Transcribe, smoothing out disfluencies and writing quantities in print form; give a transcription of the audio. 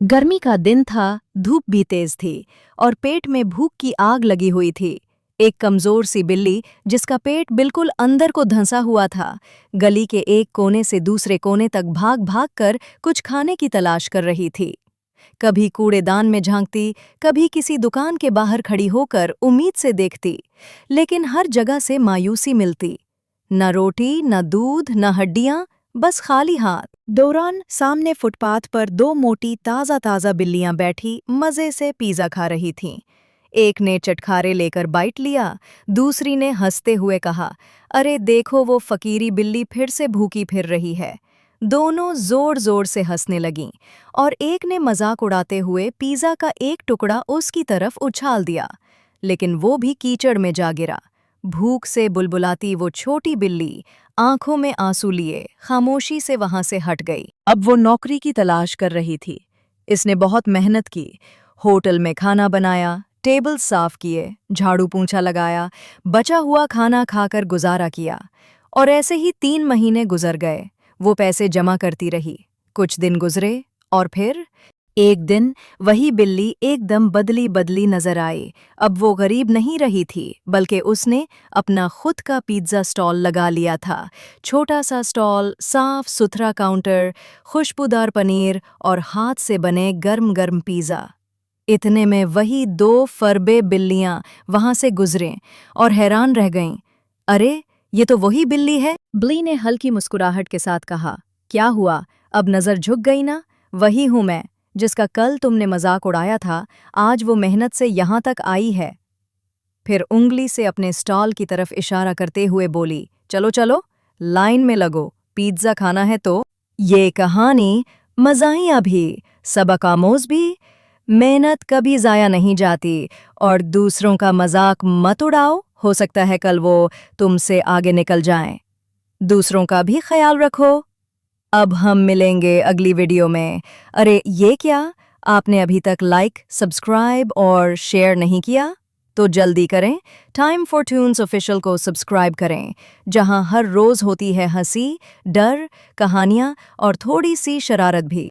गर्मी का दिन था, धूप भी तेज थी और पेट में भूख की आग लगी हुई थी। एक कमजोर सी बिल्ली, जिसका पेट बिल्कुल अंदर को धंसा हुआ था, गली के एक कोने से दूसरे कोने तक भाग भाग कर कुछ खाने की तलाश कर रही थी। कभी कूड़ेदान में झांकती, कभी किसी दुकान के बाहर खड़ी होकर उम्मीद से देखती, लेकिन हर जगह से मायूसी मिलती। न रोटी, न दूध, न हड्डियां, बस खाली हाथ। दौरान सामने फुटपाथ पर दो मोटी ताजा ताजा बिल्लियां बैठी मजे से पिज्जा खा रही थीं। एक ने चटखारे लेकर बाइट लिया, दूसरी ने हंसते हुए कहा, अरे देखो वो फकीरी बिल्ली फिर से भूखी फिर रही है। दोनों जोर जोर से हंसने लगीं और एक ने मजाक उड़ाते हुए पिज्जा का एक टुकड़ा उसकी तरफ उछाल दिया, लेकिन वो भी कीचड़ में जा गिरा। भूख से बुलबुलाती वो छोटी बिल्ली आंखों में आंसू लिए खामोशी से वहां से हट गई। अब वो नौकरी की तलाश कर रही थी। इसने बहुत मेहनत की, होटल में खाना बनाया, टेबल साफ किए, झाड़ू पोंछा लगाया, बचा हुआ खाना खाकर गुजारा किया। और ऐसे ही 3 महीने गुजर गए। वो पैसे जमा करती रही। कुछ दिन गुजरे और फिर एक दिन वही बिल्ली एकदम बदली बदली नजर आई। अब वो गरीब नहीं रही थी, बल्कि उसने अपना खुद का पिज्जा स्टॉल लगा लिया था। छोटा सा स्टॉल, साफ सुथरा काउंटर, खुशबूदार पनीर और हाथ से बने गर्म गर्म पिज्जा। इतने में वही 2 फरबे बिल्लियां वहां से गुजरें और हैरान रह गईं। अरे, ये तो वही बिल्ली है। बिल्ली ने हल्की मुस्कुराहट के साथ कहा, क्या हुआ, अब नजर झुक गई ना? वही हूं मैं, जिसका कल तुमने मजाक उड़ाया था। आज वो मेहनत से यहां तक आई है। फिर उंगली से अपने स्टॉल की तरफ इशारा करते हुए बोली, चलो चलो, लाइन में लगो, पिज्जा खाना है तो। ये कहानी मज़ाहिया भी, सबक आमोज भी। मेहनत कभी जाया नहीं जाती और दूसरों का मजाक मत उड़ाओ, हो सकता है कल वो तुमसे आगे निकल जाएं। दूसरों का भी ख्याल रखो। अब हम मिलेंगे अगली वीडियो में। अरे ये क्या, आपने अभी तक लाइक, सब्सक्राइब और शेयर नहीं किया? तो जल्दी करें। टाइम फॉर ट्यून्स ऑफिशियल को सब्सक्राइब करें, जहां हर रोज होती है हंसी, डर, कहानियां और थोड़ी सी शरारत भी।